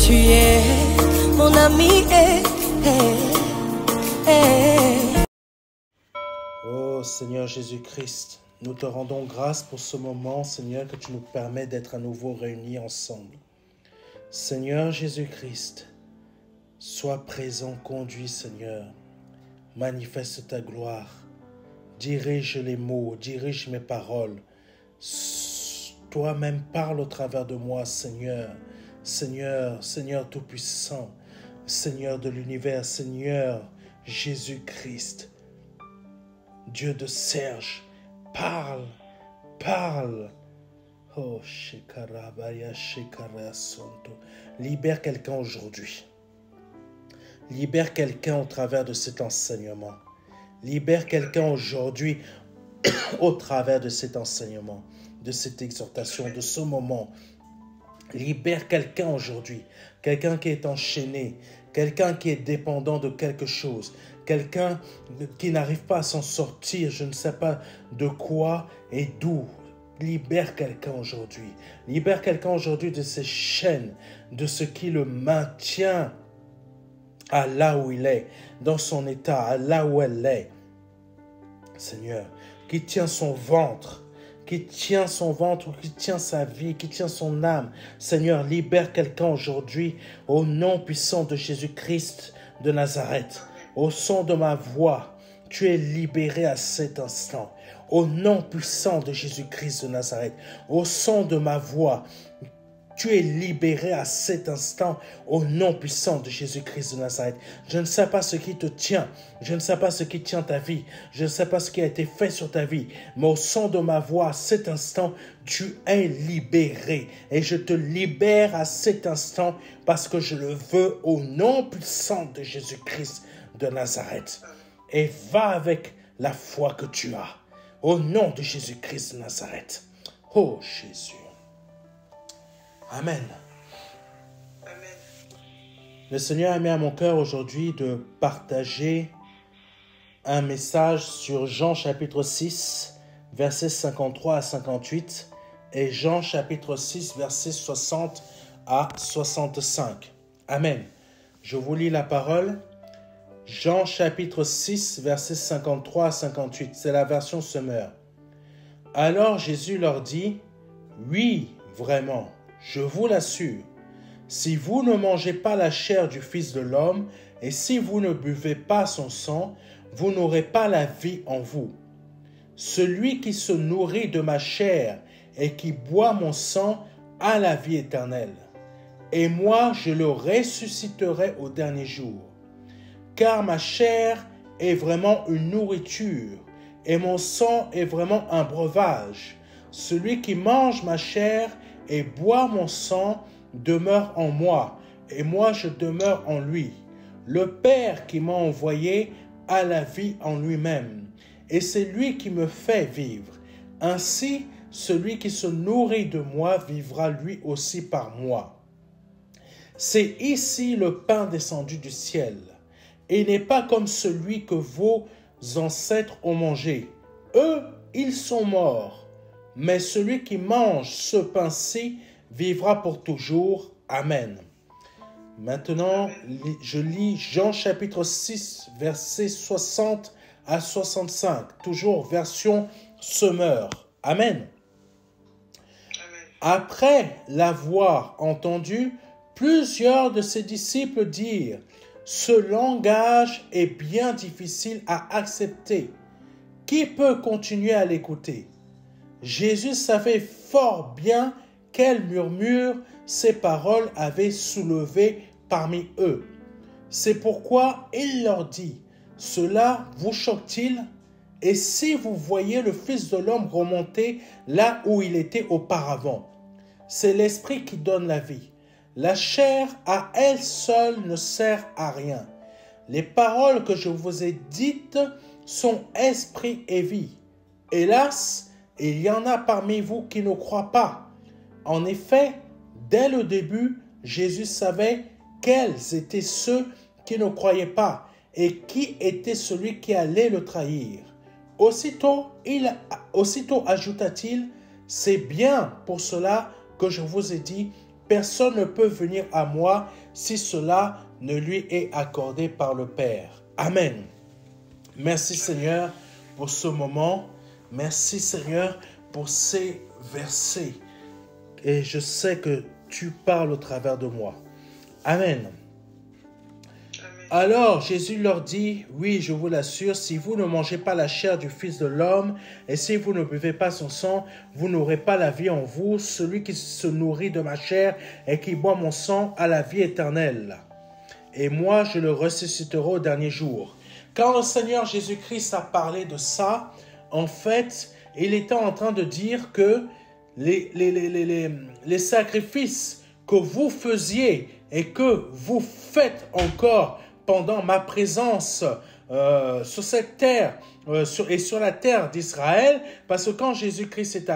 Tu es mon ami. Oh Seigneur Jésus-Christ, nous te rendons grâce pour ce moment, Seigneur, que tu nous permets d'être à nouveau réunis ensemble. Seigneur Jésus-Christ, sois présent, conduis, Seigneur. Manifeste ta gloire. Dirige les mots, dirige mes paroles. Toi-même parle au travers de moi, Seigneur. Seigneur, Seigneur Tout-Puissant, Seigneur de l'univers, Seigneur Jésus-Christ. Dieu de Serge, parle, parle. Oh, Shekarabaya, Shekara Santo. Libère quelqu'un aujourd'hui. Libère quelqu'un au travers de cet enseignement. Libère quelqu'un aujourd'hui au travers de cet enseignement, de cette exhortation, de ce moment. Libère quelqu'un aujourd'hui. Quelqu'un qui est enchaîné, quelqu'un qui est dépendant de quelque chose, quelqu'un qui n'arrive pas à s'en sortir, je ne sais pas de quoi et d'où. Libère quelqu'un aujourd'hui. Libère quelqu'un aujourd'hui de ces chaînes, de ce qui le maintient à là où il est, dans son état, à là où elle est. Seigneur, qui tient son ventre, qui tient son ventre, qui tient sa vie, qui tient son âme. Seigneur, libère quelqu'un aujourd'hui au nom puissant de Jésus-Christ de Nazareth. Au son de ma voix, tu es libéré à cet instant. Au nom puissant de Jésus-Christ de Nazareth, au son de ma voix, tu es libéré à cet instant au nom puissant de Jésus-Christ de Nazareth. Je ne sais pas ce qui te tient. Je ne sais pas ce qui tient ta vie. Je ne sais pas ce qui a été fait sur ta vie. Mais au son de ma voix, à cet instant, tu es libéré. Et je te libère à cet instant parce que je le veux au nom puissant de Jésus-Christ de Nazareth. Et va avec la foi que tu as. Au nom de Jésus-Christ de Nazareth. Oh Jésus. Amen. Amen. Le Seigneur a mis à mon cœur aujourd'hui de partager un message sur Jean chapitre 6, versets 53 à 58 et Jean chapitre 6, versets 60 à 65. Amen. Je vous lis la parole. Jean chapitre 6, versets 53 à 58. C'est la version Semeur. Alors Jésus leur dit, « Oui, vraiment. Je vous l'assure, si vous ne mangez pas la chair du Fils de l'homme et si vous ne buvez pas son sang, vous n'aurez pas la vie en vous. Celui qui se nourrit de ma chair et qui boit mon sang a la vie éternelle. Et moi, je le ressusciterai au dernier jour. Car ma chair est vraiment une nourriture et mon sang est vraiment un breuvage. Celui qui mange ma chair et boit mon sang demeure en moi, et moi je demeure en lui. Le Père qui m'a envoyé a la vie en lui-même, et c'est lui qui me fait vivre. Ainsi, celui qui se nourrit de moi vivra lui aussi par moi. C'est ici le pain descendu du ciel, et n'est pas comme celui que vos ancêtres ont mangé. Eux, ils sont morts. Mais celui qui mange ce pain-ci vivra pour toujours. Amen. Maintenant, je lis Jean chapitre 6, versets 60 à 65. Toujours version Semeur. Amen. Après l'avoir entendu, plusieurs de ses disciples dirent, « Ce langage est bien difficile à accepter. Qui peut continuer à l'écouter ?» Jésus savait fort bien quel murmure ces paroles avaient soulevé parmi eux. C'est pourquoi il leur dit, « Cela vous choque-t-il? Et si vous voyez le Fils de l'homme remonter là où il était auparavant? C'est l'Esprit qui donne la vie. La chair à elle seule ne sert à rien. Les paroles que je vous ai dites sont esprit et vie. Hélas, il y en a parmi vous qui ne croient pas. En effet, dès le début, Jésus savait quels étaient ceux qui ne croyaient pas et qui était celui qui allait le trahir. Aussitôt ajouta-t-il, « C'est bien pour cela que je vous ai dit personne ne peut venir à moi si cela ne lui est accordé par le Père. Amen. Merci Seigneur pour ce moment. Merci Seigneur pour ces versets. Et je sais que tu parles au travers de moi. Amen. Alors Jésus leur dit, oui, je vous l'assure, si vous ne mangez pas la chair du Fils de l'homme et si vous ne buvez pas son sang, vous n'aurez pas la vie en vous. Celui qui se nourrit de ma chair et qui boit mon sang a la vie éternelle. Et moi, je le ressusciterai au dernier jour. Quand le Seigneur Jésus-Christ a parlé de ça, en fait, il était en train de dire que les sacrifices que vous faisiez et que vous faites encore pendant ma présence sur cette terre et sur la terre d'Israël, parce que quand Jésus-Christ est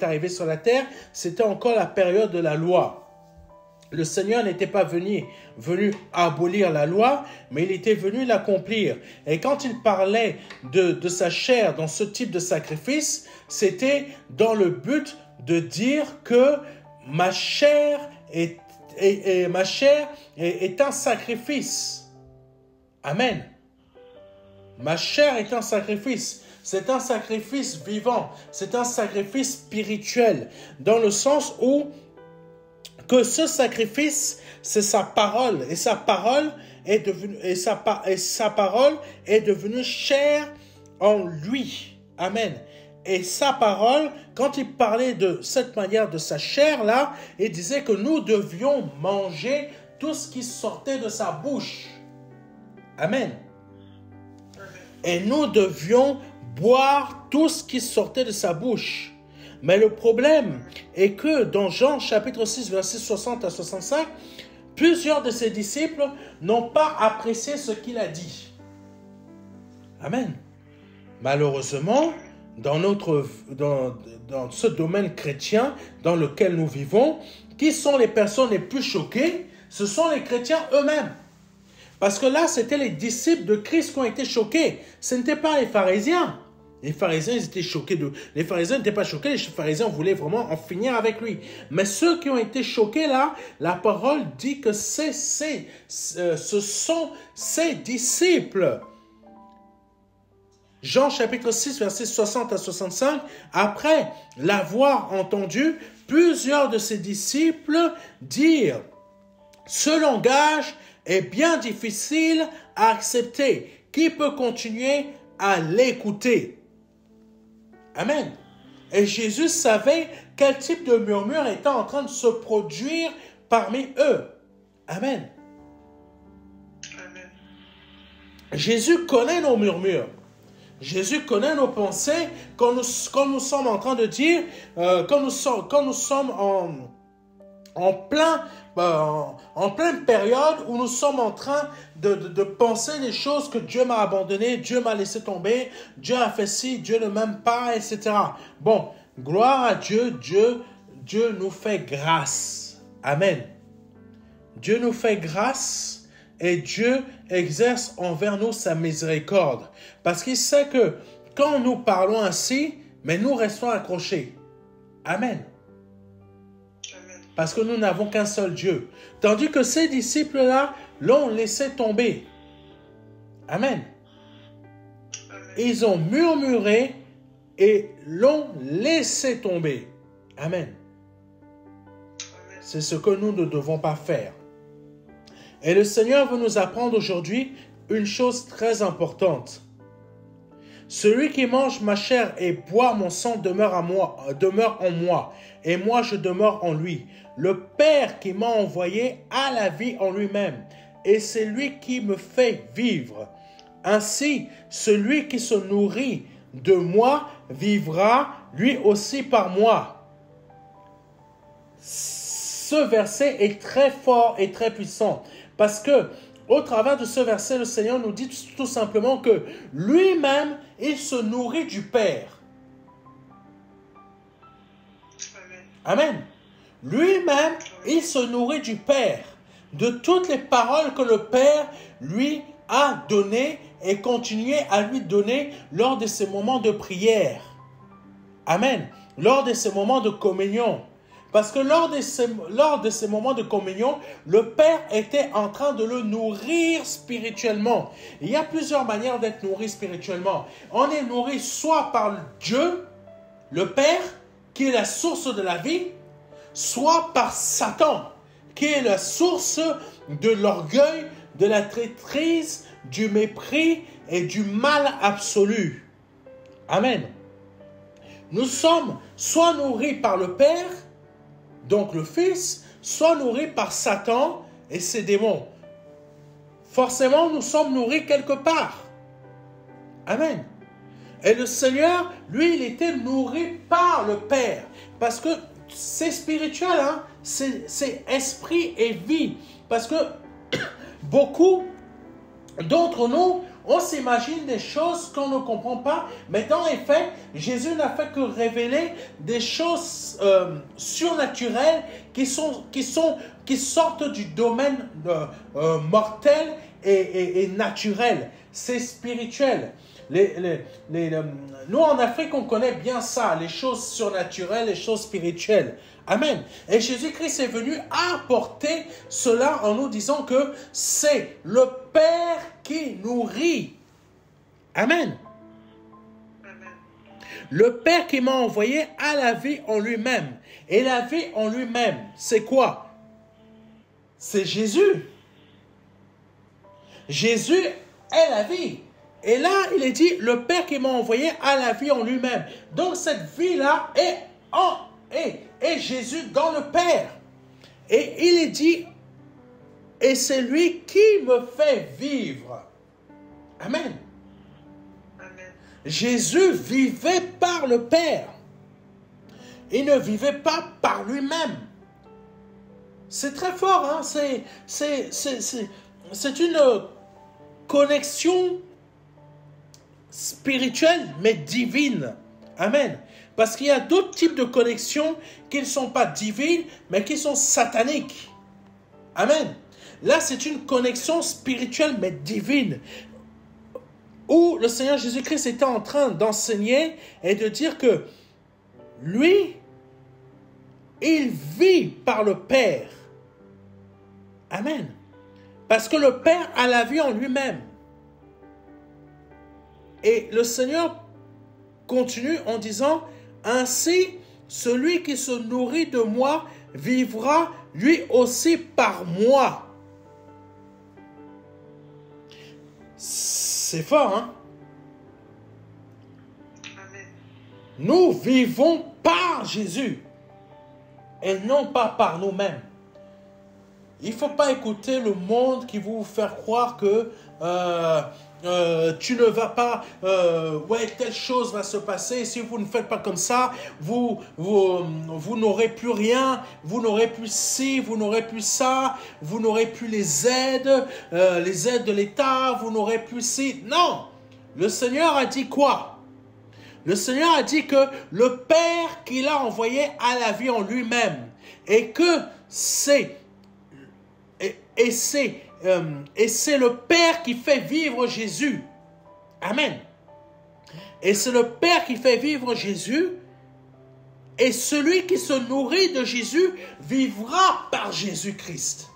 arrivé sur la terre, c'était encore la période de la loi. Le Seigneur n'était pas venu abolir la loi, mais il était venu l'accomplir. Et quand il parlait de sa chair dans ce type de sacrifice, c'était dans le but de dire que ma chair est un sacrifice. Amen. Ma chair est un sacrifice. C'est un sacrifice vivant. C'est un sacrifice spirituel. Dans le sens où que ce sacrifice, c'est sa parole. Et sa parole est devenue chair en lui. Amen. Et sa parole, quand il parlait de cette manière de sa chair-là, il disait que nous devions manger tout ce qui sortait de sa bouche. Amen. Et nous devions boire tout ce qui sortait de sa bouche. Mais le problème est que dans Jean chapitre 6, versets 60 à 65, plusieurs de ses disciples n'ont pas apprécié ce qu'il a dit. Amen. Malheureusement, dans ce domaine chrétien dans lequel nous vivons, qui sont les personnes les plus choquées? Ce sont les chrétiens eux-mêmes. Parce que là, c'était les disciples de Christ qui ont été choqués. Ce n'était pas les pharisiens. Les pharisiens, ils étaient choqués. Les pharisiens n'étaient pas choqués. Les pharisiens voulaient vraiment en finir avec lui. Mais ceux qui ont été choqués là, la parole dit que ce sont ses disciples. Jean chapitre 6, versets 60 à 65, après l'avoir entendu, plusieurs de ses disciples dirent « Ce langage est bien difficile à accepter. Qui peut continuer à l'écouter ?» Amen. Et Jésus savait quel type de murmure était en train de se produire parmi eux. Amen. Amen. Jésus connaît nos murmures. Jésus connaît nos pensées quand nous sommes en train de dire, quand nous sommes en pleine période où nous sommes en train de penser des choses que Dieu m'a abandonnées, Dieu m'a laissé tomber, Dieu a fait ci, Dieu ne m'aime pas, etc. Bon, gloire à Dieu, Dieu nous fait grâce. Amen. Dieu nous fait grâce et Dieu exerce envers nous sa miséricorde. Parce qu'il sait que quand nous parlons ainsi, mais nous restons accrochés. Amen. Parce que nous n'avons qu'un seul Dieu. Tandis que ces disciples-là l'ont laissé tomber. Amen. Ils ont murmuré et l'ont laissé tomber. Amen. C'est ce que nous ne devons pas faire. Et le Seigneur veut nous apprendre aujourd'hui une chose très importante. Celui qui mange ma chair et boit mon sang demeure en moi, et moi je demeure en lui. Le Père qui m'a envoyé a la vie en lui-même, et c'est lui qui me fait vivre. Ainsi, celui qui se nourrit de moi vivra lui aussi par moi. Ce verset est très fort et très puissant, parce que au travers de ce verset, le Seigneur nous dit tout simplement que lui-même, il se nourrit du Père. Amen. Lui-même, il se nourrit du Père, de toutes les paroles que le Père lui a données et continuait à lui donner lors de ses moments de prière. Amen. Lors de ces moments de communion. Parce que lors de ces moments de communion, le Père était en train de le nourrir spirituellement. Il y a plusieurs manières d'être nourri spirituellement. On est nourri soit par Dieu, le Père, qui est la source de la vie, soit par Satan, qui est la source de l'orgueil, de la traîtrise, du mépris et du mal absolu. Amen. Nous sommes soit nourris par le Père, donc le Fils, soit nourris par Satan et ses démons. Forcément, nous sommes nourris quelque part. Amen. Et le Seigneur, lui, il était nourri par le Père. Parce que c'est spirituel, hein? C'est esprit et vie. Parce que beaucoup d'entre nous, on s'imagine des choses qu'on ne comprend pas, mais dans les faits, Jésus n'a fait que révéler des choses surnaturelles qui sortent du domaine mortel et naturel. C'est spirituel. Nous, en Afrique, on connaît bien ça, les choses surnaturelles, les choses spirituelles. Amen. Et Jésus-Christ est venu apporter cela en nous disant que c'est le Père qui nourrit. Amen. Amen. Le Père qui m'a envoyé a la vie en lui-même. Et la vie en lui-même, c'est quoi? C'est Jésus. Jésus est la vie. Et là, il est dit, le Père qui m'a envoyé a la vie en lui-même. Donc cette vie-là est Jésus dans le Père. Et il est dit, et c'est lui qui me fait vivre. Amen. Amen. Jésus vivait par le Père. Il ne vivait pas par lui-même. C'est très fort, hein? C'est une connexion spirituelle, mais divine. Amen. Parce qu'il y a d'autres types de connexions qui ne sont pas divines, mais qui sont sataniques. Amen. Là, c'est une connexion spirituelle, mais divine. Où le Seigneur Jésus-Christ était en train d'enseigner et de dire que lui, il vit par le Père. Amen. Parce que le Père a la vie en lui-même. Et le Seigneur continue en disant, ainsi, celui qui se nourrit de moi vivra lui aussi par moi. C'est fort, hein? Amen. Nous vivons par Jésus et non pas par nous-mêmes. Il ne faut pas écouter le monde qui va vous faire croire que tu ne vas pas, telle chose va se passer. Si vous ne faites pas comme ça, vous n'aurez plus rien, vous n'aurez plus ci, vous n'aurez plus ça, vous n'aurez plus les aides de l'État, vous n'aurez plus ci. Non, le Seigneur a dit quoi? Le Seigneur a dit que le Père qu'il a envoyé a la vie en lui-même et que c'est le Père qui fait vivre Jésus. Amen. Et c'est le Père qui fait vivre Jésus. Et celui qui se nourrit de Jésus vivra par Jésus-Christ.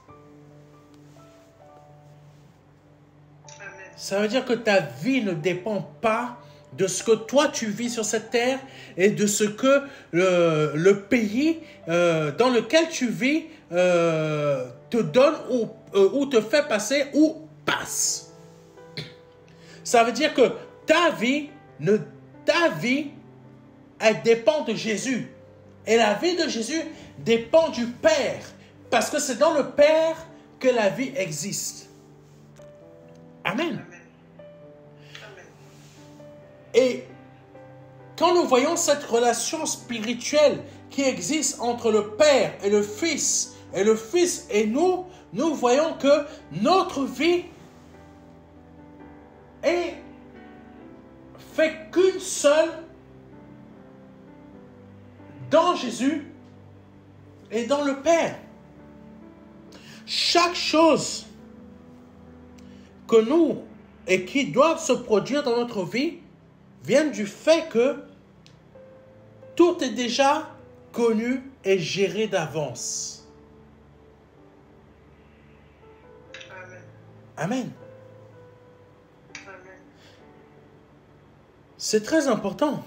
Amen. Ça veut dire que ta vie ne dépend pas de ce que toi tu vis sur cette terre et de ce que le pays dans lequel tu vis te donne ou te fait passer ou passe. Ça veut dire que ta vie, elle dépend de Jésus. Et la vie de Jésus dépend du Père. Parce que c'est dans le Père que la vie existe. Amen. Amen. Amen. Et quand nous voyons cette relation spirituelle qui existe entre le Père et le Fils et nous, nous voyons que notre vie est fait qu'une seule dans Jésus et dans le Père. Chaque chose que nous et qui doivent se produire dans notre vie viennent du fait que tout est déjà connu et géré d'avance. Amen. Amen. Amen. C'est très important.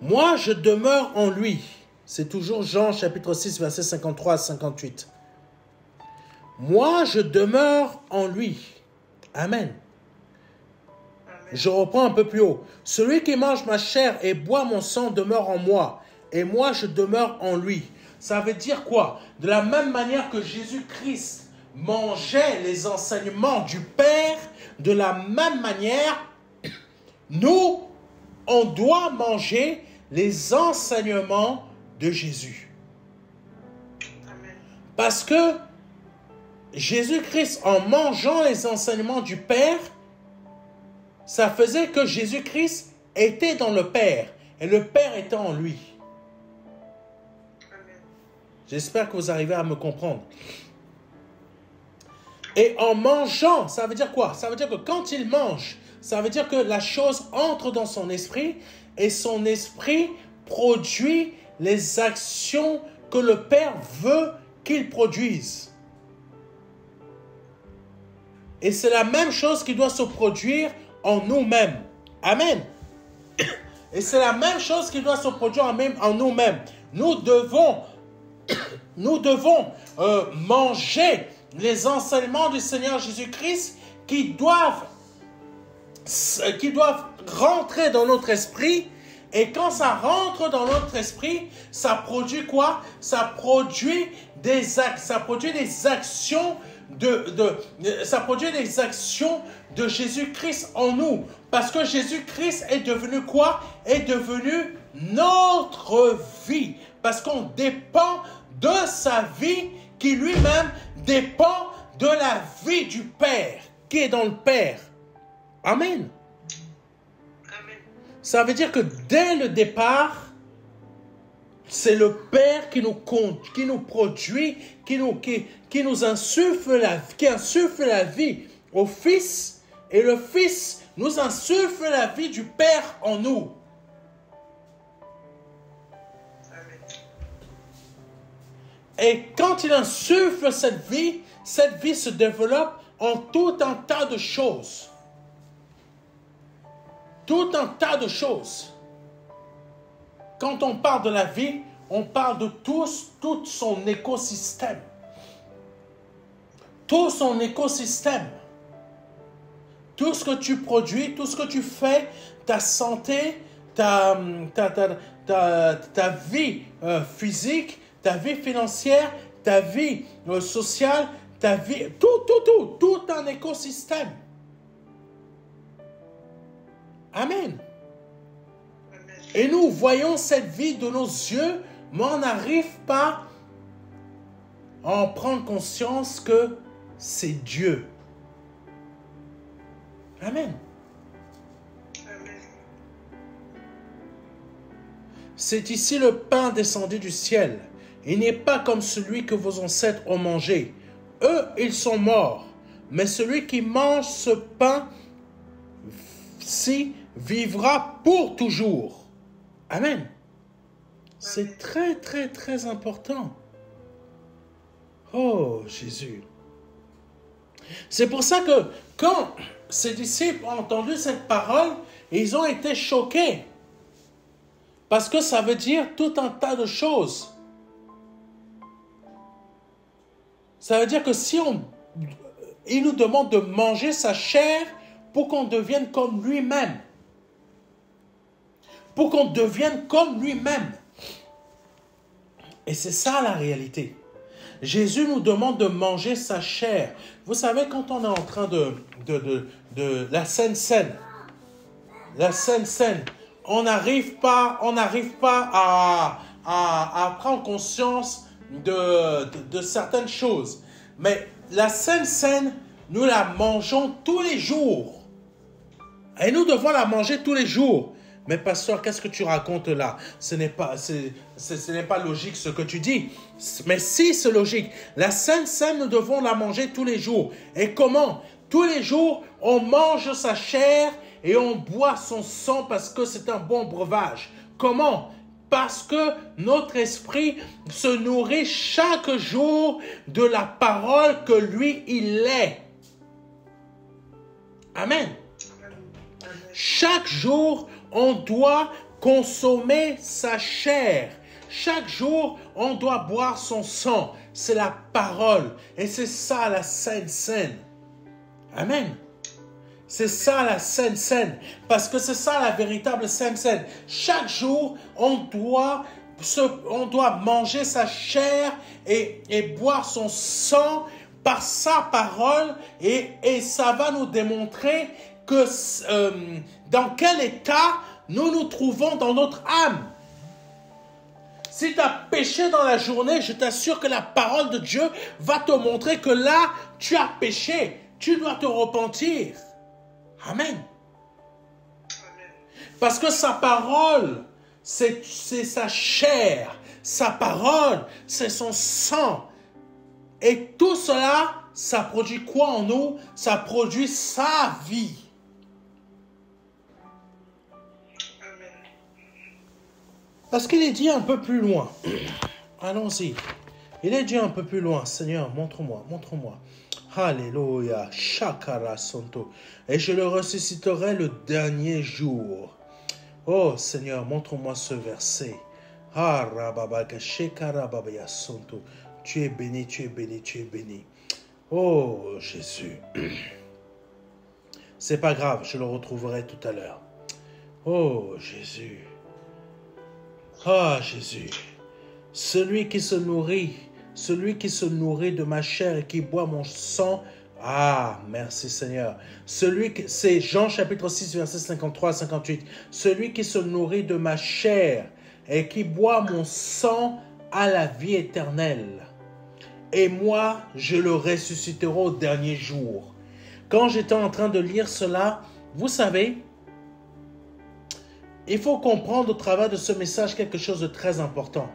Moi, je demeure en lui. C'est toujours Jean chapitre 6, versets 53 à 58. Moi, je demeure en lui. Amen. Je reprends un peu plus haut. Celui qui mange ma chair et boit mon sang demeure en moi. Et moi, je demeure en lui. Ça veut dire quoi? De la même manière que Jésus-Christ mangeait les enseignements du Père, de la même manière, nous, on doit manger les enseignements de Jésus. Amen. Parce que Jésus-Christ, en mangeant les enseignements du Père, ça faisait que Jésus-Christ était dans le Père et le Père était en lui. Amen. J'espère que vous arrivez à me comprendre. Et en mangeant, ça veut dire quoi? Ça veut dire que quand il mange, ça veut dire que la chose entre dans son esprit et son esprit produit les actions que le Père veut qu'il produise. Et c'est la même chose qui doit se produire en nous-mêmes. Amen. Et c'est la même chose qui doit se produire en nous-mêmes. Nous devons manger les enseignements du Seigneur Jésus-Christ qui doivent rentrer dans notre esprit. Et quand ça rentre dans notre esprit, ça produit quoi? Ça produit des actions de Jésus-Christ en nous. Parce que Jésus-Christ est devenu quoi? Est devenu notre vie. Parce qu'on dépend de sa vie qui lui-même dépend de la vie du Père qui est dans le Père. Amen. Amen. Ça veut dire que dès le départ, c'est le Père qui nous produit, qui nous insuffle la vie au Fils, et le Fils nous insuffle la vie du Père en nous. Amen. Et quand il insuffle cette vie se développe en tout un tas de choses. Tout un tas de choses. Quand on parle de la vie, on parle de tout son écosystème. Tout son écosystème. Tout ce que tu produis, tout ce que tu fais, ta santé, ta vie physique, ta vie financière, ta vie sociale, ta vie, tout un écosystème. Amen. Et nous voyons cette vie de nos yeux, mais on n'arrive pas à en prendre conscience que c'est Dieu. Amen. Amen. C'est ici le pain descendu du ciel. Il n'est pas comme celui que vos ancêtres ont mangé. Eux, ils sont morts. Mais celui qui mange ce pain-ci vivra pour toujours. Amen. C'est très, très, très important. Oh, Jésus. C'est pour ça que quand ses disciples ont entendu cette parole, ils ont été choqués. Parce que ça veut dire tout un tas de choses. Ça veut dire que il nous demande de manger sa chair pour qu'on devienne comme lui-même. Pour qu'on devienne comme lui-même. Et c'est ça la réalité. Jésus nous demande de manger sa chair. Vous savez, quand on est en train de la Sainte Seine, on n'arrive pas à prendre conscience de certaines choses. Mais la Sainte Seine, nous la mangeons tous les jours. Et nous devons la manger tous les jours. Mais pasteur, qu'est-ce que tu racontes là? Ce n'est pas logique ce que tu dis. Mais si, c'est logique. La Sainte Seine, nous devons la manger tous les jours. Et comment? Tous les jours, on mange sa chair et on boit son sang parce que c'est un bon breuvage. Comment? Parce que notre esprit se nourrit chaque jour de la parole que lui, il est. Amen. Chaque jour, on doit consommer sa chair. Chaque jour, on doit boire son sang. C'est la parole. Et c'est ça la Sainte Seine. Amen. C'est ça la Sainte Seine. Parce que c'est ça la véritable Sainte Seine. Chaque jour, on doit manger sa chair et boire son sang par sa parole. Et ça va nous démontrer que dans quel état nous nous trouvons dans notre âme. Si tu as péché dans la journée, je t'assure que la parole de Dieu va te montrer que là, tu as péché. Tu dois te repentir. Amen. Parce que sa parole, c'est sa chair. Sa parole, c'est son sang. Et tout cela, ça produit quoi en nous? Ça produit sa vie. Parce qu'il est dit un peu plus loin. Allons-y. Il est dit un peu plus loin. Seigneur, montre-moi, montre-moi. Alléluia. Shakara Santo. Et je le ressusciterai le dernier jour. Oh Seigneur, montre-moi ce verset. Tu es béni, tu es béni, tu es béni. Oh Jésus. C'est pas grave, je le retrouverai tout à l'heure. Oh Jésus. Ah Jésus, celui qui se nourrit de ma chair et qui boit mon sang, ah merci Seigneur, c'est Jean chapitre 6 verset 53 à 58, celui qui se nourrit de ma chair et qui boit mon sang a la vie éternelle, et moi je le ressusciterai au dernier jour. Quand j'étais en train de lire cela, vous savez, il faut comprendre au travers de ce message quelque chose de très important.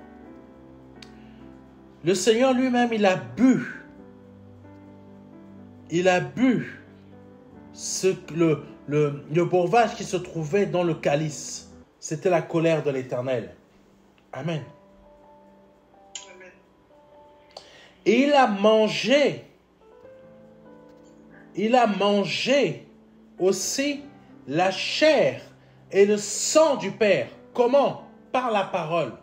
Le Seigneur lui-même, il a bu le breuvage qui se trouvait dans le calice. C'était la colère de l'Éternel. Amen. Amen. Et il a mangé aussi la chair et le sang du Père. Comment? Par la parole.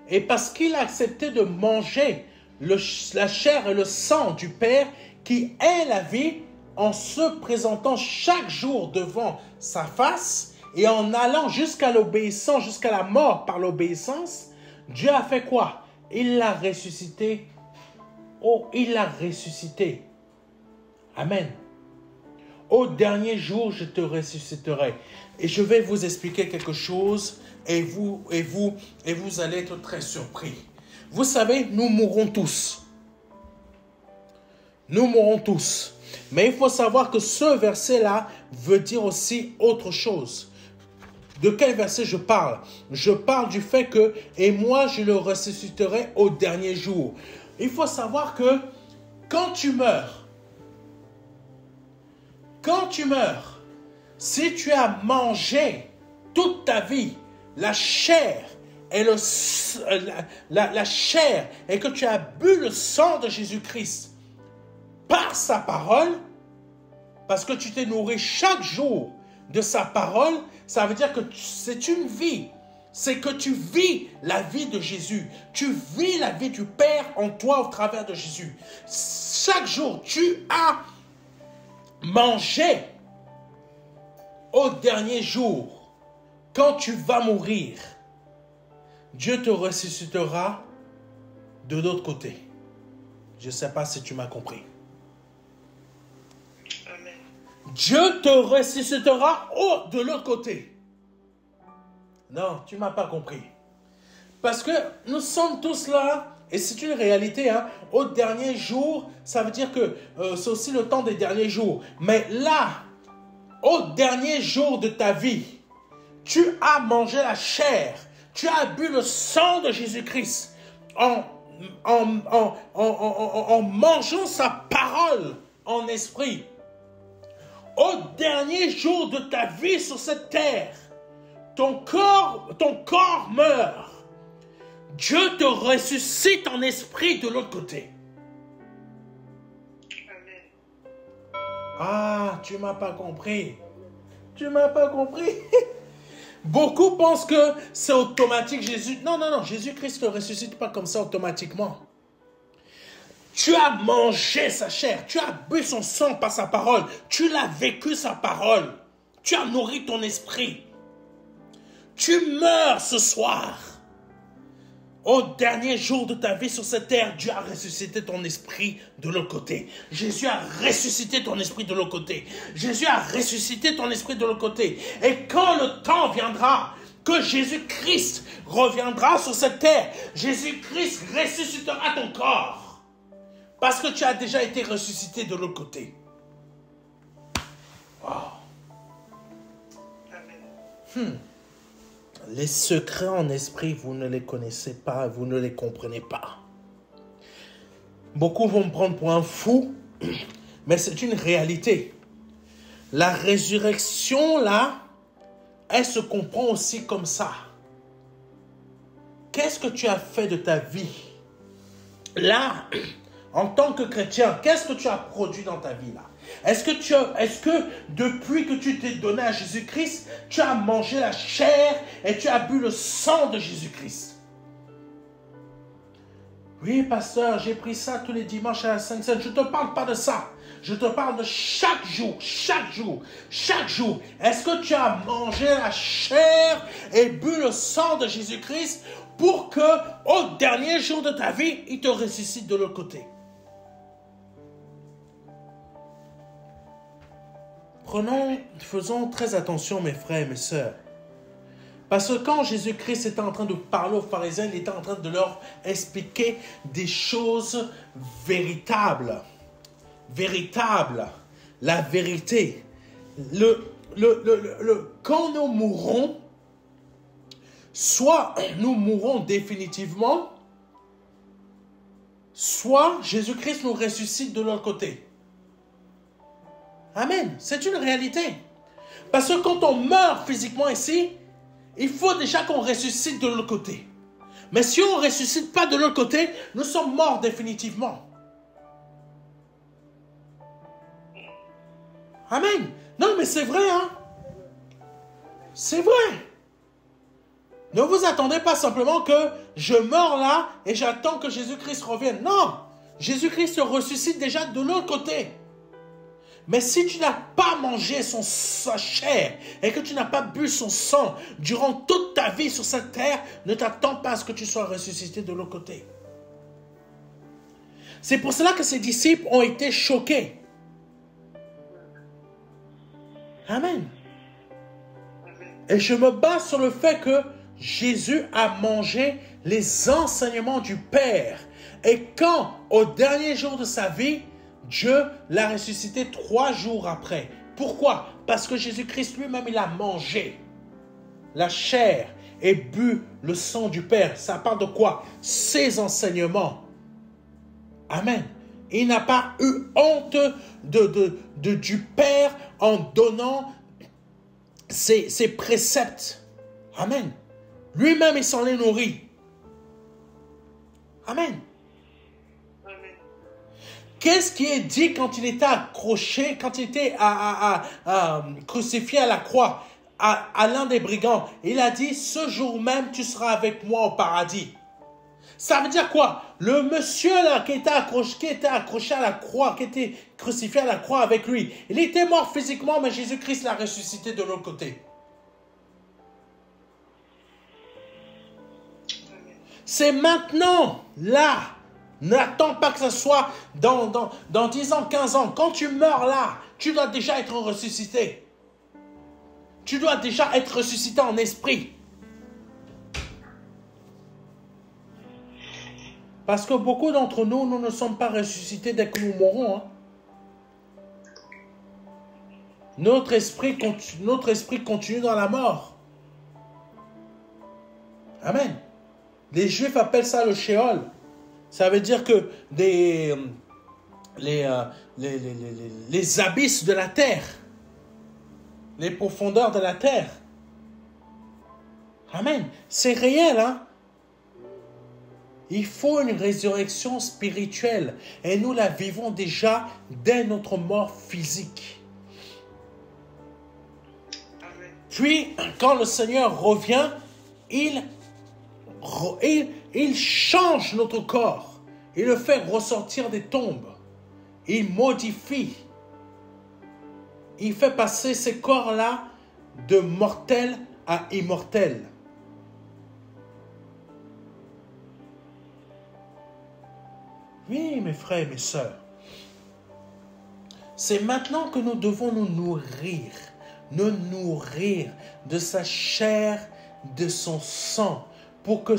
Et parce qu'il a accepté de manger la chair et le sang du Père, qui est la vie, en se présentant chaque jour devant sa face, et en allant jusqu'à l'obéissance, jusqu'à la mort par l'obéissance, Dieu a fait quoi? Il l'a ressuscité. Oh, il l'a ressuscité. Amen. Au dernier jour, je te ressusciterai. Et je vais vous expliquer quelque chose et vous allez être très surpris. Vous savez, nous mourrons tous. Nous mourrons tous. Mais il faut savoir que ce verset-là veut dire aussi autre chose. De quel verset je parle? Je parle du fait que « et moi, je le ressusciterai au dernier jour ». Il faut savoir que quand tu meurs, si tu as mangé toute ta vie la chair et la chair et que tu as bu le sang de Jésus-Christ par sa parole, parce que tu t'es nourri chaque jour de sa parole, ça veut dire que c'est une vie. C'est que tu vis la vie de Jésus. Tu vis la vie du Père en toi au travers de Jésus. Chaque jour, tu as mangé. Au dernier jour, quand tu vas mourir, Dieu te ressuscitera de l'autre côté. Je ne sais pas si tu m'as compris. Amen. Dieu te ressuscitera de l'autre côté. Non, tu ne m'as pas compris. Parce que nous sommes tous là, et c'est une réalité, hein, au dernier jour, ça veut dire que c'est aussi le temps des derniers jours. Mais là, au dernier jour de ta vie, tu as mangé la chair, tu as bu le sang de Jésus-Christ en mangeant sa parole en esprit. Au dernier jour de ta vie sur cette terre, ton corps meurt, Dieu te ressuscite en esprit de l'autre côté. Amen. Ah, tu m'as pas compris. Tu m'as pas compris. Beaucoup pensent que c'est automatique. Non, Jésus-Christ ne ressuscite pas comme ça automatiquement. Tu as mangé sa chair, tu as bu son sang par sa parole, tu l'as vécu sa parole, tu as nourri ton esprit. Tu meurs ce soir. Au dernier jour de ta vie sur cette terre, Dieu a ressuscité ton esprit de l'autre côté. Jésus a ressuscité ton esprit de l'autre côté. Jésus a ressuscité ton esprit de l'autre côté. Et quand le temps viendra, que Jésus-Christ reviendra sur cette terre, Jésus-Christ ressuscitera ton corps. Parce que tu as déjà été ressuscité de l'autre côté. Wow. Amen. Les secrets en esprit, vous ne les connaissez pas, vous ne les comprenez pas. Beaucoup vont me prendre pour un fou, mais c'est une réalité. La résurrection, là, elle se comprend aussi comme ça. Qu'est-ce que tu as fait de ta vie? Là, en tant que chrétien, qu'est-ce que tu as produit dans ta vie là? Est-ce que depuis que tu t'es donné à Jésus-Christ, tu as mangé la chair et tu as bu le sang de Jésus-Christ? Oui, pasteur, j'ai pris ça tous les dimanches à la Sainte-Seine. Je ne te parle pas de ça. Je te parle de chaque jour, chaque jour, chaque jour. Est-ce que tu as mangé la chair et bu le sang de Jésus-Christ pour que, au dernier jour de ta vie, il te ressuscite de l'autre côté? Faisons très attention, mes frères et mes sœurs. Parce que quand Jésus-Christ était en train de parler aux pharisiens, il était en train de leur expliquer des choses véritables. Véritables. La vérité. Quand nous mourrons, soit nous mourrons définitivement, soit Jésus-Christ nous ressuscite de l'autre côté. Amen. C'est une réalité. Parce que quand on meurt physiquement ici, il faut déjà qu'on ressuscite de l'autre côté. Mais si on ne ressuscite pas de l'autre côté, nous sommes morts définitivement. Amen. Non, mais c'est vrai, hein. C'est vrai. Ne vous attendez pas simplement que je meurs là et j'attends que Jésus-Christ revienne. Non. Jésus-Christ se ressuscite déjà de l'autre côté. Mais si tu n'as pas mangé sa chair et que tu n'as pas bu son sang durant toute ta vie sur cette terre, ne t'attends pas à ce que tu sois ressuscité de l'autre côté. C'est pour cela que ses disciples ont été choqués. Amen. Et je me base sur le fait que Jésus a mangé les enseignements du Père. Et quand, au dernier jour de sa vie, Dieu l'a ressuscité 3 jours après. Pourquoi? Parce que Jésus-Christ lui-même, il a mangé la chair et bu le sang du Père. Ça parle de quoi? Ses enseignements. Amen. Il n'a pas eu honte du Père en donnant ses préceptes. Amen. Lui-même, il s'en est nourri. Amen. Qu'est-ce qui est dit quand il était accroché, quand il était crucifié à la croix, à l'un des brigands? Il a dit, ce jour même, tu seras avec moi au paradis. Ça veut dire quoi? Le monsieur là qui était accroché à la croix, qui était crucifié à la croix avec lui, il était mort physiquement, mais Jésus-Christ l'a ressuscité de l'autre côté. C'est maintenant, là. N'attends pas que ce soit dans 10 ans, 15 ans. Quand tu meurs là, tu dois déjà être ressuscité. Tu dois déjà être ressuscité en esprit. Parce que beaucoup d'entre nous, nous ne sommes pas ressuscités dès que nous mourrons. Hein. Notre esprit continue dans la mort. Amen. Les Juifs appellent ça le Sheol. Ça veut dire que les abysses de la terre, les profondeurs de la terre. Amen. C'est réel, hein? Il faut une résurrection spirituelle. Et nous la vivons déjà dès notre mort physique. Amen. Puis, quand le Seigneur revient, il change notre corps. Il le fait ressortir des tombes. Il modifie. Il fait passer ces corps-là de mortels à immortels. Oui, mes frères et mes sœurs. C'est maintenant que nous devons nous nourrir de sa chair, de son sang, pour que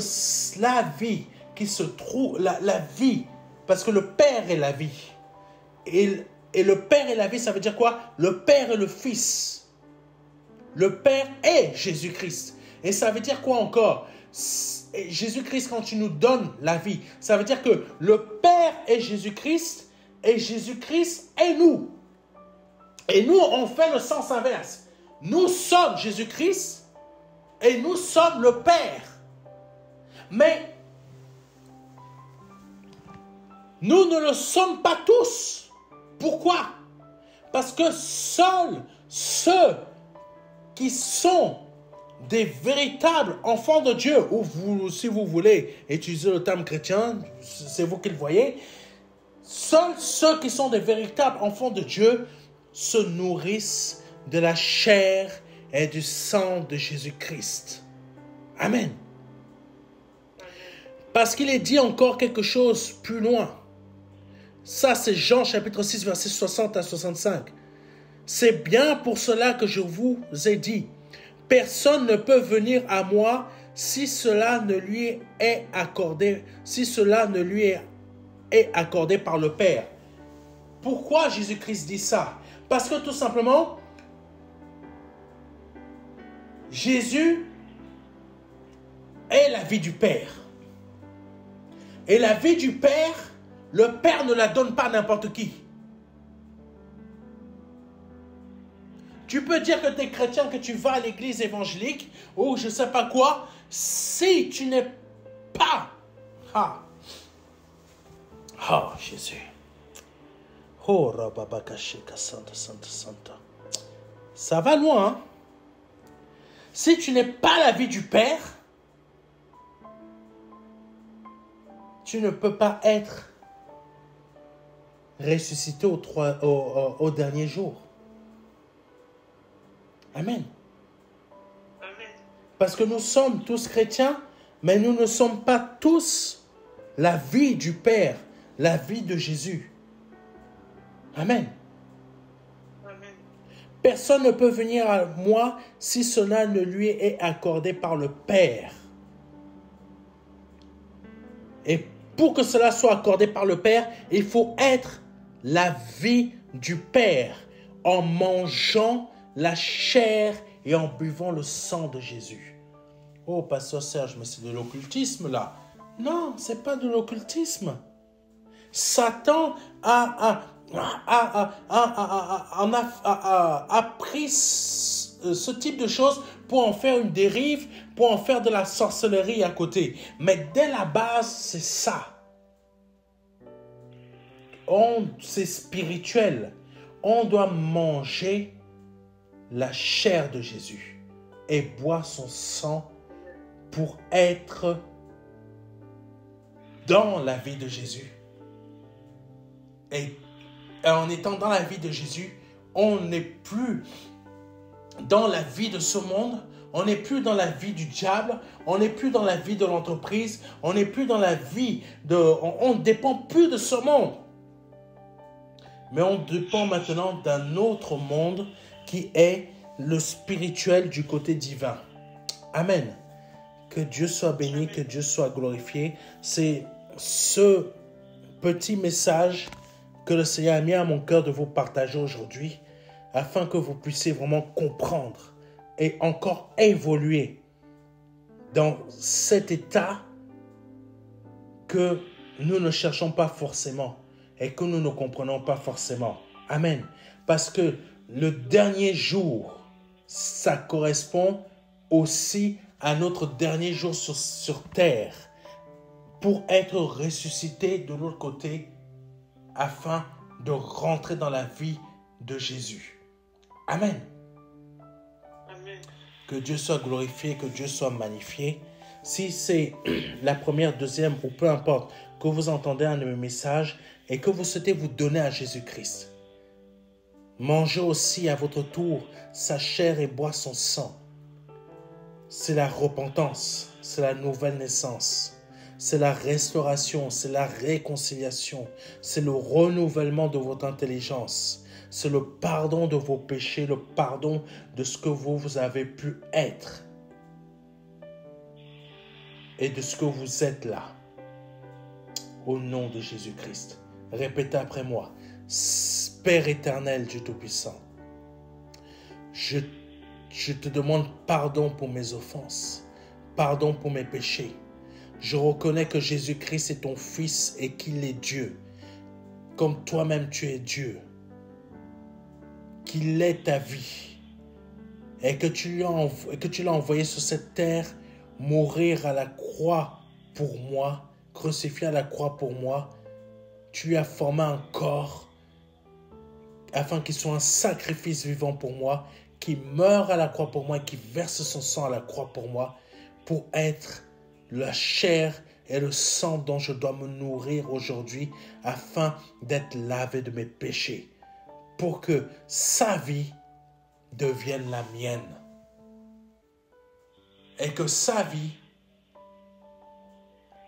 la vie qui se trouve, la vie, parce que le Père est la vie. Et le Père est la vie, ça veut dire quoi? Le Père est le Fils. Le Père est Jésus-Christ. Et ça veut dire quoi encore? Jésus-Christ, quand tu nous donnes la vie, ça veut dire que le Père est Jésus-Christ et Jésus-Christ est nous. Et nous, on fait le sens inverse. Nous sommes Jésus-Christ et nous sommes le Père. Mais nous ne le sommes pas tous. Pourquoi? Parce que seuls ceux qui sont des véritables enfants de Dieu, ou vous, si vous voulez utiliser le terme chrétien, c'est vous qui le voyez, seuls ceux qui sont des véritables enfants de Dieu se nourrissent de la chair et du sang de Jésus-Christ. Amen. Parce qu'il est dit encore quelque chose plus loin. Ça, c'est Jean chapitre 6, versets 60 à 65. C'est bien pour cela que je vous ai dit. Personne ne peut venir à moi si cela ne lui est accordé, par le Père. Pourquoi Jésus-Christ dit ça? Parce que tout simplement, Jésus est la vie du Père. Et la vie du Père, le Père ne la donne pas à n'importe qui. Tu peux dire que tu es chrétien, que tu vas à l'église évangélique ou je ne sais pas quoi. Si tu n'es pas... Jésus. Oh, Rababakashika, Santa, Santa, Santa. Ça va loin, hein? Si tu n'es pas la vie du Père, tu ne peux pas être ressuscité au dernier jour. Amen. Amen. Parce que nous sommes tous chrétiens, mais nous ne sommes pas tous la vie du Père, la vie de Jésus. Amen. Amen. Personne ne peut venir à moi si cela ne lui est accordé par le Père. Et pour que cela soit accordé par le Père, il faut être la vie du Père en mangeant la chair et en buvant le sang de Jésus. Oh, pasteur Serge, mais c'est de l'occultisme là. Non, c'est pas de l'occultisme. Satan a pris ce type de choses pour en faire une dérive, pour en faire de la sorcellerie à côté. Mais dès la base, c'est ça. C'est spirituel. On doit manger la chair de Jésus et boire son sang pour être dans la vie de Jésus. Et en étant dans la vie de Jésus, on n'est plus dans la vie de ce monde, on n'est plus dans la vie du diable, on n'est plus dans la vie de l'entreprise, on n'est plus dans la vie de... On ne dépend plus de ce monde. Mais on dépend maintenant d'un autre monde qui est le spirituel du côté divin. Amen. Que Dieu soit béni, que Dieu soit glorifié. C'est ce petit message que le Seigneur a mis à mon cœur de vous partager aujourd'hui, afin que vous puissiez vraiment comprendre et encore évoluer dans cet état que nous ne cherchons pas forcément et que nous ne comprenons pas forcément. Amen. Parce que le dernier jour, ça correspond aussi à notre dernier jour sur terre pour être ressuscité de l'autre côté afin de rentrer dans la vie de Jésus. Amen. Amen. Que Dieu soit glorifié, que Dieu soit magnifié. Si c'est la première, deuxième ou peu importe que vous entendez un de mes messages et que vous souhaitez vous donner à Jésus-Christ, mangez aussi à votre tour sa chair et boire son sang. C'est la repentance, c'est la nouvelle naissance, c'est la restauration, c'est la réconciliation, c'est le renouvellement de votre intelligence, c'est le pardon de vos péchés, le pardon de ce que vous avez pu être et de ce que vous êtes là. Au nom de Jésus-Christ. Répétez après moi. Père éternel, Dieu Tout-Puissant, je te demande pardon pour mes offenses, pardon pour mes péchés. Je reconnais que Jésus-Christ est ton Fils et qu'il est Dieu, comme toi-même tu es Dieu, qu'il est ta vie et que tu l'as envoyé sur cette terre mourir à la croix pour moi, crucifié à la croix pour moi. Tu lui as formé un corps afin qu'il soit un sacrifice vivant pour moi, qui meurt à la croix pour moi, qui verse son sang à la croix pour moi, pour être la chair et le sang dont je dois me nourrir aujourd'hui afin d'être lavé de mes péchés, pour que sa vie devienne la mienne et que sa vie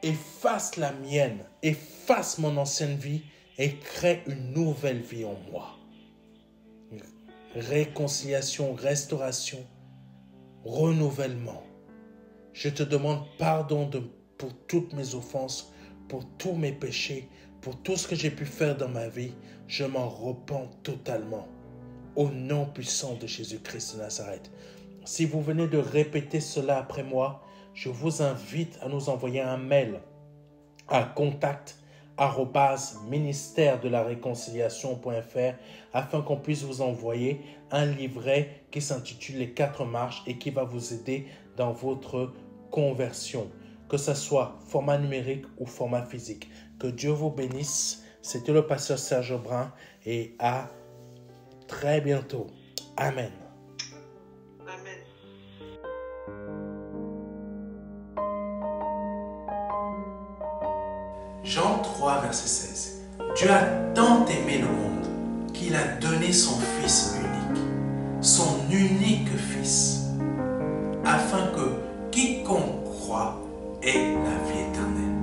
efface la mienne, efface mon ancienne vie et crée une nouvelle vie en moi. Réconciliation, restauration, renouvellement. Je te demande pardon pour toutes mes offenses, pour tous mes péchés, pour tout ce que j'ai pu faire dans ma vie. Je m'en repens totalement. Au nom puissant de Jésus-Christ de Nazareth. Si vous venez de répéter cela après moi, je vous invite à nous envoyer un mail à contact@ministère-de-la-réconciliation.fr afin qu'on puisse vous envoyer un livret qui s'intitule Les 4 marches et qui va vous aider dans votre conversion, que ce soit format numérique ou format physique. Que Dieu vous bénisse. C'était le pasteur Serge Brun et à très bientôt. Amen. Amen. Jean 3, verset 16. Dieu a tant aimé le monde qu'il a donné son Fils unique Fils, afin que quiconque croit ait la vie éternelle.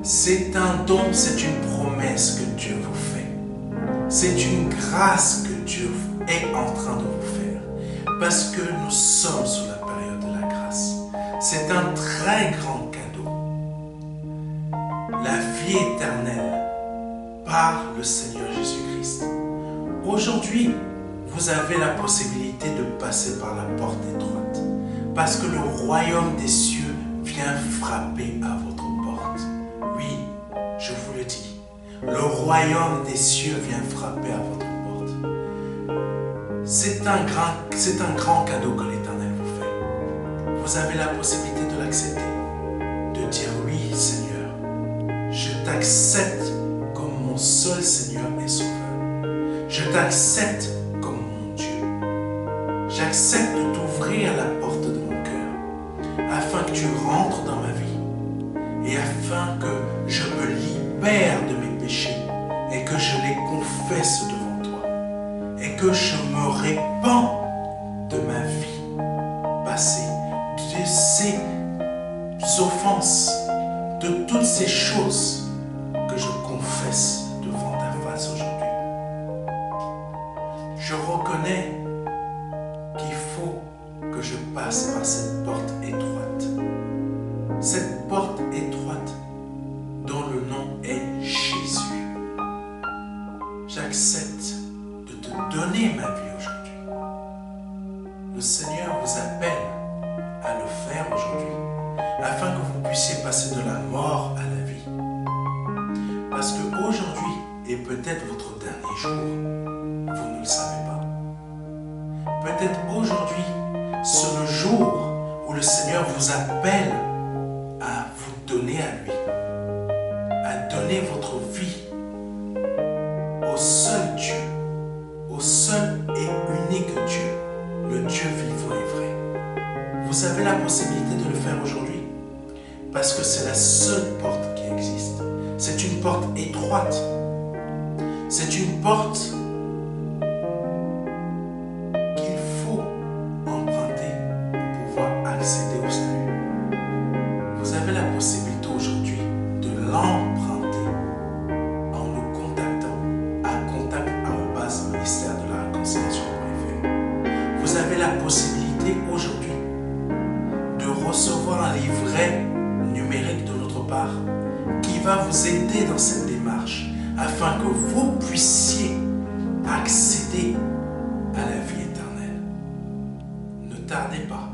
C'est un don, c'est une promesse que Dieu vous fait. C'est une grâce que Dieu est en train de vous faire, parce que nous sommes sous la période de la grâce. C'est un très grand cadeau. La vie éternelle par le Seigneur Jésus-Christ. Aujourd'hui, vous avez la possibilité de passer par la porte étroite, parce que le royaume des cieux vient frapper à votre porte. Oui, je vous le dis, le royaume des cieux vient frapper à votre porte. C'est un grand cadeau que l'Éternel vous fait. Vous avez la possibilité de l'accepter, de dire oui, Seigneur, je t'accepte comme mon seul Seigneur et Sauveur. Je t'accepte comme mon Dieu. J'accepte de t'ouvrir la porte de mon cœur afin que tu rentres dans ma vie et afin que je me libère de mes péchés et que je les confesse devant toi et que je me répands de ma vie passée, de ces offenses, de toutes ces choses que je confesse devant ta face aujourd'hui. Je reconnais qu'il faut que je passe par cette porte étroite. Cette porte étroite dont le nom est Jésus. J'accepte de te donner ma vie aujourd'hui. Le Seigneur vous appelle à le faire aujourd'hui, afin que vous puissiez passer de la mort à la vie. Parce qu'aujourd'hui est peut-être votre dernier jour, vous ne le savez pas. Peut-être aujourd'hui, c'est le jour où le Seigneur appelle à vous donner à lui, à donner votre vie au seul Dieu, au seul et unique Dieu, le Dieu vivant et vrai. Vous avez la possibilité de le faire aujourd'hui parce que c'est la seule porte qui existe. C'est une porte étroite. C'est une porte qu'il faut emprunter pour pouvoir accéder au salut. Vous avez la possibilité aujourd'hui de l'emprunter en nous contactant à contact@ministère-de-la-réconciliation.fr. Vous avez la possibilité aujourd'hui de recevoir un livret numérique de notre part qui va vous aider dans cette démarche afin que vous puissiez accéder à la vie éternelle. Ne tardez pas.